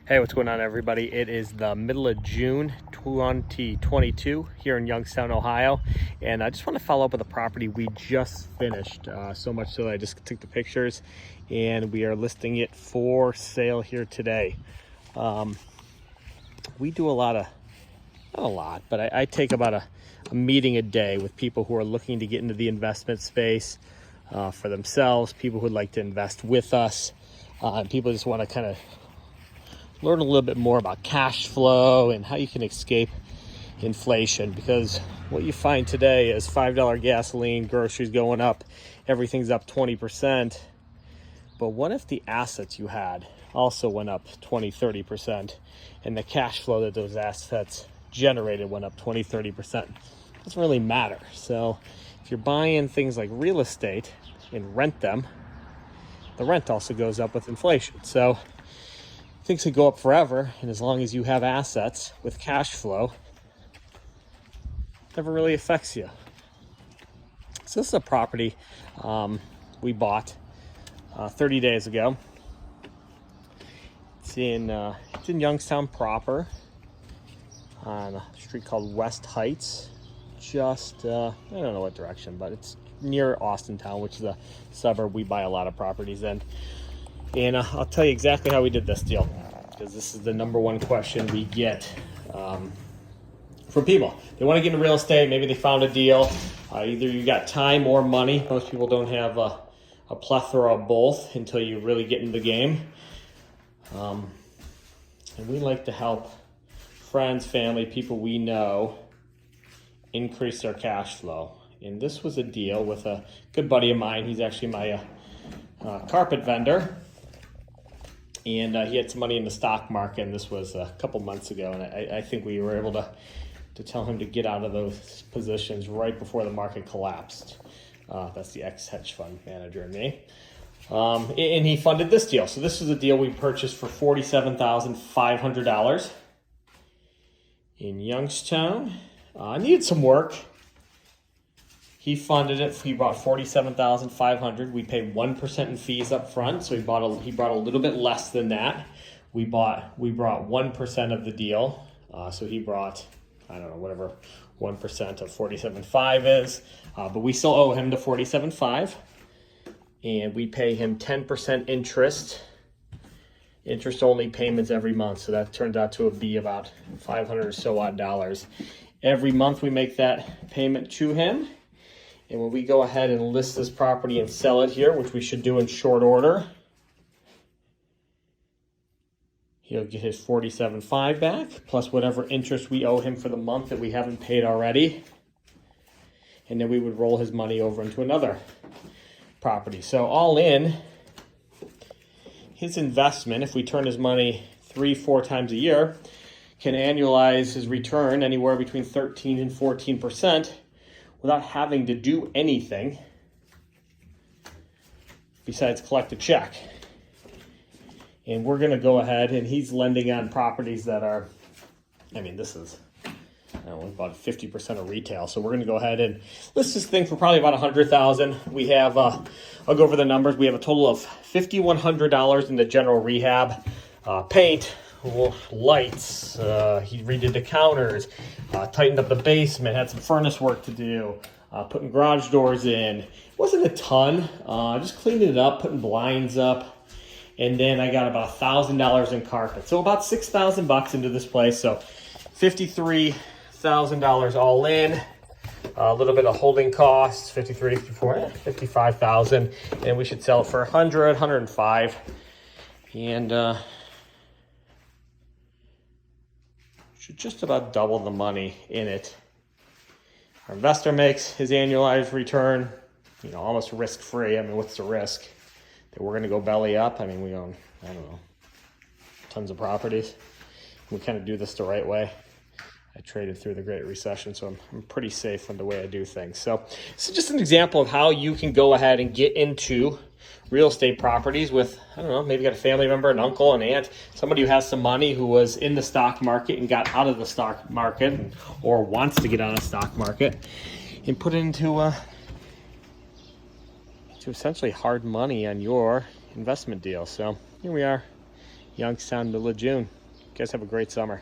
Hey, what's going on, everybody? It is the middle of June 2022 here in Youngstown, Ohio, and I just want to follow up with a property we just finished, so much so that I just took the pictures, and we are listing it for sale here today. We do not a lot, but I take about a meeting a day with people who are looking to get into the investment space for themselves, people who would like to invest with us, and people just want to kind of learn a little bit more about cash flow and how you can escape inflation, because what you find today is $5 gasoline, groceries going up, everything's up 20%. But what if the assets you had also went up 20-30%, and the cash flow that those assets generated went up 20-30%? It doesn't really matter. So if you're buying things like real estate and rent them, the rent also goes up with inflation. So things could go up forever, and as long as you have assets with cash flow, it never really affects you. So this is a property we bought 30 days ago. It's in Youngstown proper, on a street called West Heights. Just I don't know what direction, but it's near Austintown, which is a suburb we buy a lot of properties in. And I'll tell you exactly how we did this deal, because this is the number one question we get from people. They want to get into real estate. Maybe they found a deal. Either you got time or money. Most people don't have a plethora of both until you really get into the game. And we like to help friends, family, people we know increase their cash flow. And this was a deal with a good buddy of mine. He's actually my carpet vendor. And he had some money in the stock market, and this was a couple months ago, and I think we were able to tell him to get out of those positions right before the market collapsed. That's the ex-hedge fund manager and me. And he funded this deal. So this is a deal we purchased for $47,500 in Youngstown. Needed some work. He funded it. He bought $47,500. We paid 1% in fees up front, so he brought a little bit less than that. We brought 1% of the deal, so he brought, I don't know, whatever 1% of 47.5 is, but we still owe him the 47.5, and we pay him 10% interest only payments every month. So that turns out to be about $500 or so odd dollars every month. We make that payment to him. And when we go ahead and list this property and sell it here, which we should do in short order, he'll get his $47,500 back, plus whatever interest we owe him for the month that we haven't paid already. And then we would roll his money over into another property. So all in, his investment, if we turn his money 3-4 times a year, can annualize his return anywhere between 13 and 14%. Without having to do anything besides collect a check. And we're going to go ahead, and he's lending on properties that are, this is, about 50% of retail. So we're going to go ahead and list this thing for probably about $100,000. We have, I'll go over the numbers. We have a total of $5,100 in the general rehab, paint, lights, he redid the counters, tightened up the basement, had some furnace work to do, putting garage doors in. It wasn't a ton, just cleaning it up, putting blinds up, and then I got about $1,000 in carpet. So about $6,000 into this place. So $53,000 all in. A little bit of holding costs, 53, 54, 55,000, and we should sell it for 100, 105, and should just about double the money in it. Our investor makes his annualized return, almost risk-free. What's the risk? That we're going to go belly up? We own, tons of properties. We kind of do this the right way. I traded through the Great Recession, so I'm pretty safe in the way I do things. So this is just an example of how you can go ahead and get into real estate properties with, maybe you got a family member, an uncle, an aunt, somebody who has some money who was in the stock market and got out of the stock market or wants to get out of the stock market and put it into essentially hard money on your investment deal. So here we are Youngstown, middle of June. You guys have a great summer.